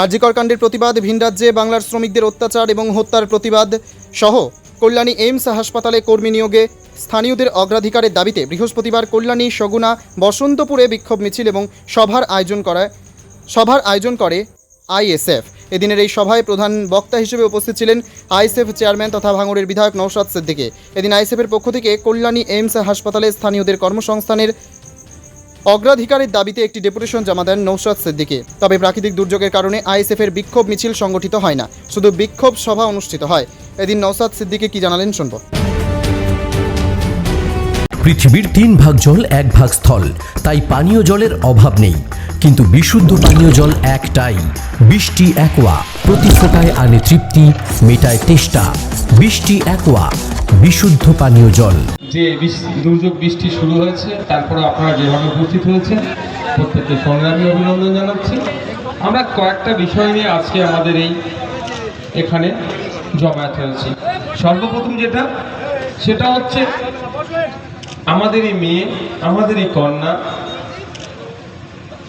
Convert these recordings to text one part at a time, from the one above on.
আরজিকর কাণ্ডের প্রতিবাদ, ভিন রাজ্যে বাংলার শ্রমিকদের অত্যাচার এবং হত্যার প্রতিবাদ সহ কল্যাণী এইমস হাসপাতালে কর্মী নিয়োগে স্থানীয়দের অগ্রাধিকারের দাবিতে বৃহস্পতিবার কল্যাণী সগুনা বসন্তপুরে বিক্ষোভ মিছিল এবং সভার আয়োজন করে আইএসএফ। এদিনের এই সভায় প্রধান বক্তা হিসেবে উপস্থিত ছিলেন আইএসএফ চেয়ারম্যান তথা ভাঙড়ের বিধায়ক নওশাদ সিদ্দিকী। এদিন আইএসএফের পক্ষ থেকে কল্যাণী এইমস হাসপাতালে স্থানীয়দের কর্মসংস্থানের অগ্রাধিকারের দাবিতে একটি ডেপুটেশন জমা দেন নওশাদ সিদ্দিকী। তবে প্রাকৃতিক দুর্যোগের কারণে আইএসএফের বিক্ষোভ মিছিল সংগঠিত হয় না, শুধু বিক্ষোভ সভা অনুষ্ঠিত হয়। এদিন নওশাদ সিদ্দিকী কি জানালেন শুনব। পৃথিবীর 3 ভাগ জল 1 ভাগ স্থল, তাই পানীয় জলের অভাব নেই, কিন্তু বিশুদ্ধ পানীয় জল একটাই, বৃষ্টি অ্যাকোয়া। প্রতি ফোঁটায় আনে তৃপ্তি, মেটায় তেষ্টা। বৃষ্টি অ্যাকোয়া, বিশুদ্ধ পানীয় জল। যে দুর্যোগ বৃষ্টি শুরু হয়েছে, তারপরে আপনারা যেভাবে উপস্থিত হয়েছেন প্রত্যেককে সংগ্রামী অভিনন্দন জানাচ্ছি। আমরা কয়েকটা বিষয় নিয়ে আজকে আমাদের এখানে জমায়েত হয়েছি। সর্বপ্রথম সেটা হচ্ছে আমাদের এই মেয়ে, আমাদের এই কন্যা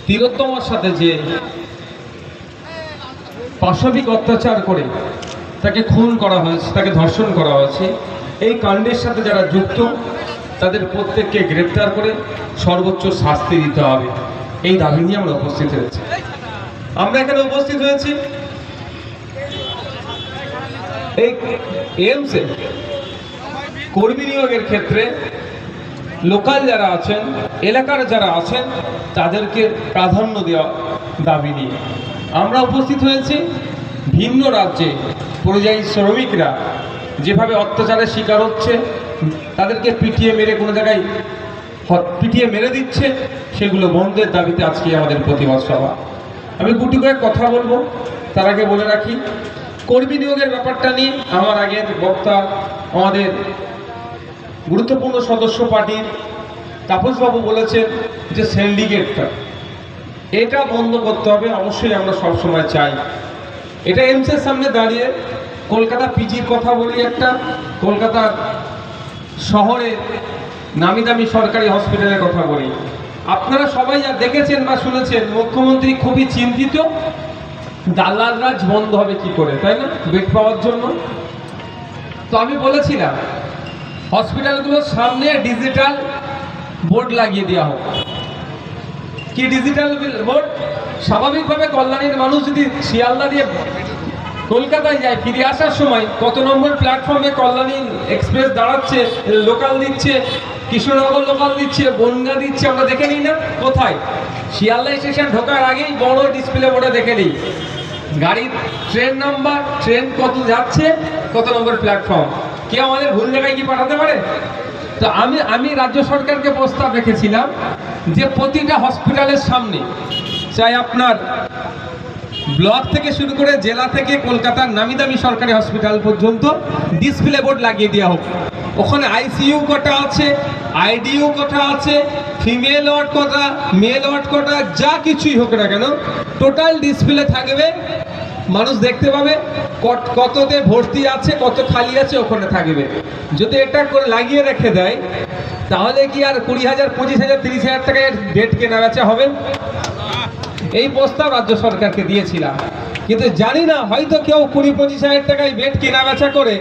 তিলোত্তমার সাথে যে পাশবিক অত্যাচার করে তাকে খুন করা হয়েছে, তাকে ধর্ষণ করা হয়েছে, এই কাণ্ডের সাথে যারা যুক্ত তাদের প্রত্যেককে গ্রেপ্তার করে সর্বোচ্চ শাস্তি দিতে হবে, এই দাবি নিয়ে আমরা উপস্থিত হয়েছি। আমরা এখানে উপস্থিত হয়েছি এই এইমসে কর্মী নিয়োগের ক্ষেত্রে লোকাল যারা আছেন, এলাকার যারা আছেন, তাদেরকে প্রাধান্য দেওয়া দাবি নিয়ে আমরা উপস্থিত হয়েছি। ভিন্ন রাজ্যে পরিযায়ী শ্রমিকরা যেভাবে অত্যাচারের শিকার হচ্ছে, তাদেরকে পিটিয়ে মেরে কোনো জায়গায় পিটিয়ে মেরে দিচ্ছে, সেগুলো বন্ধের দাবিতে আজকে আমাদের প্রতিবাদ সভা। আমি গুটি কয়েক কথা বলবো, তার আগে বলে রাখি কর্মী নিয়োগের ব্যাপারটা নিয়ে আমার আগের বক্তা আমাদের গুরুত্বপূর্ণ সদস্য পার্টির তাপসবাবু বলেছেন যে সিন্ডিকেটটা এটা বন্ধ করতে হবে। অবশ্যই আমরা সবসময় চাই। এটা এইমসের সামনে দাঁড়িয়ে কলকাতা পিজির কথা বলি, একটা কলকাতার শহরে নামি দামি সরকারি হসপিটালের কথা বলি। আপনারা সবাই যা দেখেছেন বা শুনেছেন, মুখ্যমন্ত্রী খুবই চিন্তিত দালাল রাজ বন্ধ হবে কি করে, তাই না, বেড পাওয়ার জন্য। তো আমি বলেছিলাম হসপিটালগুলোর সামনে ডিজিটাল বোর্ড লাগিয়ে দেওয়া হোক। কি ডিজিটাল বোর্ড? স্বাভাবিকভাবে কল্যাণীর মানুষ যদি শিয়ালদা দিয়ে কলকাতায় যায়, ফিরে আসার সময় কত নম্বর প্ল্যাটফর্মে কল্যাণী এক্সপ্রেস দাঁড়াচ্ছে, লোকাল দিচ্ছে, কৃষ্ণনগর লোকাল দিচ্ছে, বনগা দিচ্ছে, আমরা দেখে নিই না? কোথায়? শিয়ালদা স্টেশন ঢোকার আগেই বড় ডিসপ্লে বোর্ডে দেখে নিই গাড়ির ট্রেন নাম্বার, ট্রেন কত যাচ্ছে, কত নম্বর প্ল্যাটফর্ম। কেউ আমাদের ভুল জায়গায় কি পাঠাতে পারে? তো আমি রাজ্য সরকারকে প্রস্তাব রেখেছিলাম যে প্রতিটা হসপিটালের সামনে, চাই আপনার ব্লক থেকে শুরু করে জেলা থেকে কলকাতার নামি দামি সরকারি হসপিটাল পর্যন্ত ডিসপ্লে বোর্ড লাগিয়ে দেওয়া হোক। ওখানে আইসিইউ কটা আছে, আইডিইউ কটা আছে, ফিমেল ওয়ার্ড কটা, মেল ওয়ার্ড কটা, যা কিছুই হোক না কেন টোটাল ডিসপ্লে থাকবে। মানুষ দেখতে পাবে কততে ভর্তি আছে, কত খালি আছে, ওখানে থাকবে। যদি এটা করে লাগিয়ে রেখে দেয় তাহলে কি আর 20,000, 25,000, 30,000 টাকায় বেড কেনা বেচা হবে? এই প্রস্তাব রাজ্য সরকারকে দিয়েছিলাম, কিন্তু জানি না হয়তো কেউ 20-25,000 টাকায় বেড কেনা বেচা করে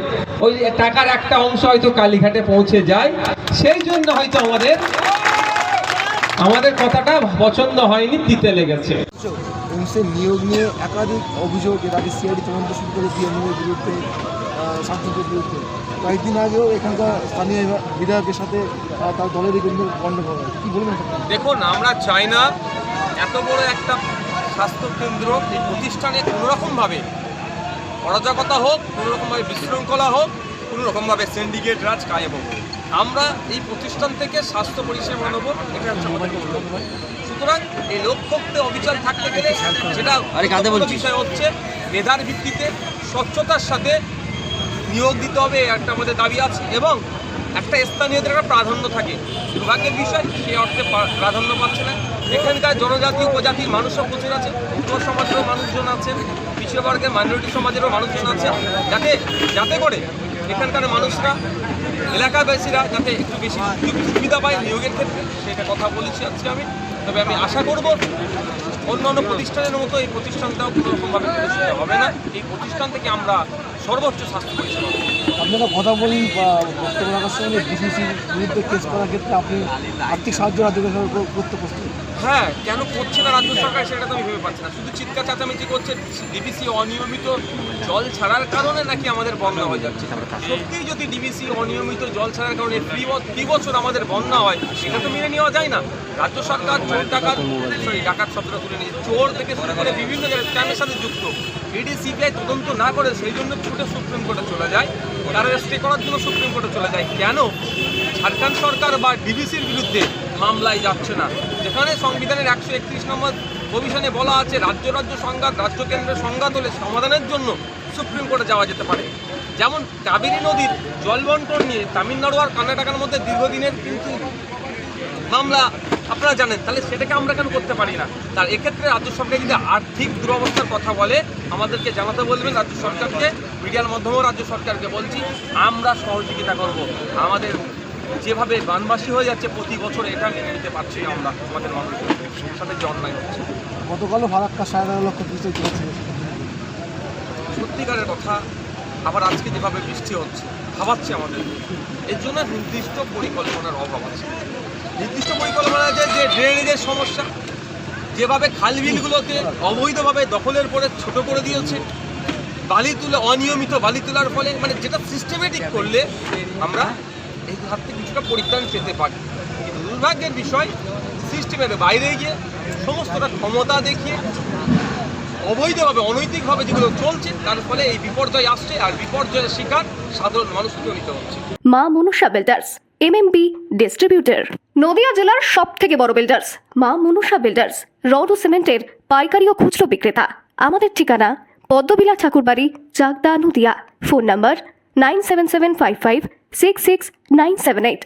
ওই টাকার একটা অংশ হয়তো কালীঘাটে পৌঁছে যায়। সেই জন্য হয়তো আমাদের কথাটা পছন্দ হয়নি, দিতে লেগেছে। নিয়োগ নিয়ে একাধিক অভিযোগ এর আগে সিআইডি তদন্ত শুরু করে তৃণমূলের বিরুদ্ধে, শান্তিপুরের বিরুদ্ধে। কয়েকদিন আগেও এখানকার স্থানীয় বিধায়কের সাথে তার দলেরই গণ্ডগোল। কি বলবেন? দেখুন, আমরা চাই না এত বড় একটা স্বাস্থ্যকেন্দ্র, এই প্রতিষ্ঠানে কোনোরকমভাবে অরাজকতা হোক, কোনোরকমভাবে বিশৃঙ্খলা হোক, কোনোরকমভাবে সিন্ডিকেট রাজ কায়েম হোক। আমরা এই প্রতিষ্ঠান থেকে স্বাস্থ্য পরিষেবা নেব, এটা হচ্ছে আমাদের লক্ষ্য। সুতরাং এই লক্ষ্যতে অবিচল থাকতে গেলে যেটা বিষয় হচ্ছে মেধার ভিত্তিতে স্বচ্ছতার সাথে নিয়োগ দিতে হবে, একটা আমাদের দাবি আছে, এবং একটা স্থানীয়দের একটা প্রাধান্য থাকে। দুর্ভাগ্যের বিষয় সেই অর্থে প্রাধান্য পাচ্ছে না। এখানকার জনজাতি উপজাতির মানুষও প্রচুর আছে, উত্তর সমাজেরও মানুষজন আছেন, পিছিয়ে বর্গের মাইনরিটি সমাজেরও মানুষজন আছে, যাতে করে এখানকার মানুষরা, এলাকাবাসীরা যাতে একটু বেশি সুবিধা পায় নিয়োগের ক্ষেত্রে, সেটা কথা বলেছি আজকে আমি। তবে আমি আশা করব অন্যান্য প্রতিষ্ঠানের মতো এই প্রতিষ্ঠানটাও কোনো রকমভাবে প্রদর্শিত হবে না। এই প্রতিষ্ঠান থেকে আমরা সর্বোচ্চ স্বাস্থ্য পরিষেবা পাবো। আপনারা কথা বলি বা বক্তব্য রাখার সঙ্গে ডিসিসির বিরুদ্ধে কেস করার ক্ষেত্রে আপনি আর্থিক সাহায্য রাজ্য সরকার করতে প্রস্তুত? হ্যাঁ, কেন করছে না রাজ্য সরকার সেটা তো আমি ভেবে পাচ্ছি না। শুধু চিৎকার চেঁচামেচি করছে ডিবিসি অনিয়মিত জল ছাড়ার কারণে নাকি আমাদের বন্যা হয়ে যাচ্ছে। সত্যিই যদি ডিবিসি অনিয়মিত জল ছাড়ার কারণে প্রতি বছর আমাদের বন্যা হয়, সেটা তো মেনে নেওয়া যায় না। রাজ্য সরকার চোর ডাকাত শব্দটা তুলে নিয়েছে, চোর থেকে শুরু করে বিভিন্ন জায়গায় স্ক্যামের সাথে যুক্ত। ইডি সিবিআই তদন্ত না করে সেই জন্য ছুটে সুপ্রিম কোর্টে চলে যায়, তারা স্টে করার জন্য সুপ্রিম কোর্টে চলে যায়। কেন ঝাড়খণ্ড সরকার বা ডিবিসির বিরুদ্ধে মামলায় যাচ্ছে না? যেখানে সংবিধানের 131 নম্বর প্রভিশনে বলা আছে রাজ্য সংঘাত, রাজ্য কেন্দ্রের সংঘাত হলে সমাধানের জন্য সুপ্রিম কোর্টে যাওয়া যেতে পারে। যেমন কাবেরী নদীর জল বন্টন নিয়ে তামিলনাড়ু আর কর্ণাটকের মধ্যে দীর্ঘদিনের কিন্তু মামলা আপনারা জানেন, তাহলে সেটাকে আমরা কেন করতে পারি না? তার এক্ষেত্রে রাজ্য সরকার যদি আর্থিক দুরবস্থার কথা বলে আমাদেরকে জানাতে বলবেন রাজ্য সরকারকে। মিডিয়ার মাধ্যমেও রাজ্য সরকারকে বলছি, আমরা সহযোগিতা করব। আমাদের যেভাবে বানবাসী হয়ে যাচ্ছে প্রতি বছর, এটা মেনে নিতে পারছি না আমরা। আমাদের মানুষের সাথে যে অন্যায় হচ্ছে, গতকালও ফারাক্কা 11.5 লক্ষ বৃষ্টি হয়েছে, সত্যিকারের কথা। আবার আজকে যেভাবে বৃষ্টি হচ্ছে ভাবাচ্ছে আমাদের, এর জন্য নির্দিষ্ট পরিকল্পনার অভাব আছে। নির্দিষ্ট পরিকল্পনা আছে যে ড্রেনেজের সমস্যা, যেভাবে খালবিলগুলোতে অবৈধভাবে দখলের পরে ছোট করে দিয়েছে, বালি তুলে অনিয়মিত বালি তোলার ফলে, মানে যেটা সিস্টেমেটিক করলে আমরা এই হাত থেকে কিছুটা পরিত্রাণ পেতে পারি। কিন্তু দুর্ভাগ্যের বিষয়, সিস্টেমের বাইরে গিয়ে সমস্তটা ক্ষমতা দেখিয়ে অবৈধভাবে অনৈতিকভাবে যেগুলো চলছে, তার ফলে এই বিপর্যয় আসছে, আর বিপর্যয়ের শিকার সাধারণ মানুষকেও নিতে হচ্ছে। মা Manusha builders MMB distributor, Nadia জেলার সব থেকে বড় বিল্ডার্স মা মনুষা বিল্ডার্স, রড ও সিমেন্টের পাইকারি ও খুচরো বিক্রেতা। আমাদের ঠিকানা পদ্মবিলা ঠাকুরবাড়ি, চাকদা, নদিয়া। Phone number 9775566978।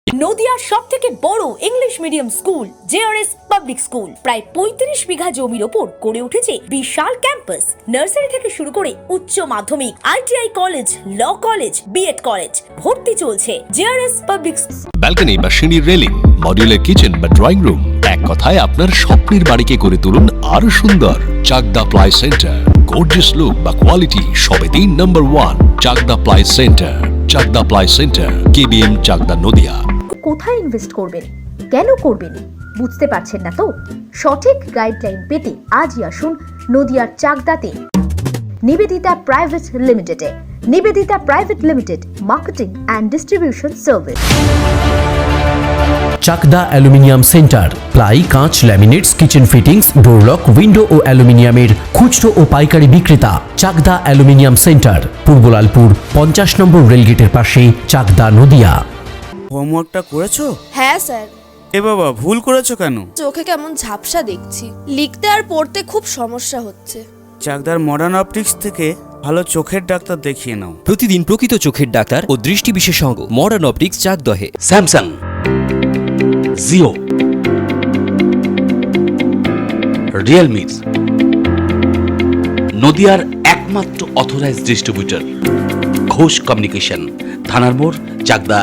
নদিয়ার সব থেকে বড় English medium school JRS public school, প্রায় 35 বিঘা জমির ওপর গড়ে উঠেছে বিশাল ক্যাম্পাস। নার্সারি থেকে শুরু করে উচ্চ মাধ্যমিক, ITI college, law college, BEd college, ভর্তি চলছে। JRS পাবলিক ব্যালকনি বা সিঁড়ির রেলিং, মডিউলার কিচেন বা ড্রয়িং রুম, এক কথায় আপনার স্বপ্নের বাড়িকে করে তুলুন আরো সুন্দর। Chakdah ply centre, gorgeous look বা কোয়ালিটি সবে 3 number 1 Chakdah ply centre. Chakdah ply centre, KBM, Chakdah, Nadia. কোথায় ইনভেস্ট করবেন, কেন করবেন বুঝতে পারছেন না তো? সঠিক গাইডলাইন পেতে আজই আসুন নদিয়ার চাকদাতে নিবেদিতা প্রাইভেট লিমিটেডে। Nivedita private limited, marketing and distribution service. Chakda aluminium centre, ply, কাঁচ, laminates, kitchen fittings, door lock, window ও অ্যালুমিনিয়ামের খুচরো ও পাইকারি বিক্রেতা। চাকদা অ্যালুমিনিয়াম সেন্টার, পূর্বলালপুর 50 নম্বর রেলগেটের পাশে, চাকদা, নদিয়া। হোমওয়ার্কটা করেছো? হ্যাঁ স্যার। এ বাবা, ভুল করেছো কেন? চোখে কেমন ঝাপসা দেখছি, লিখতে আর পড়তে খুব সমস্যা হচ্ছে। চাকদার মডার্ন অপটিক্স থেকে ভালো চোখের ডাক্তার দেখিয়ে নাও। প্রতিদিন প্রকৃত চোখের ডাক্তার ও দৃষ্টি বিশেষজ্ঞ মডার্ন অপটিক্স, চাকদহে। স্যামসাং, জিও, রিয়েলমি, নদিয়ার একমাত্র অথরাইজড ডিস্ট্রিবিউটর ঘোষ কমিউনিকেশন, থানার মোড়, চাকদা।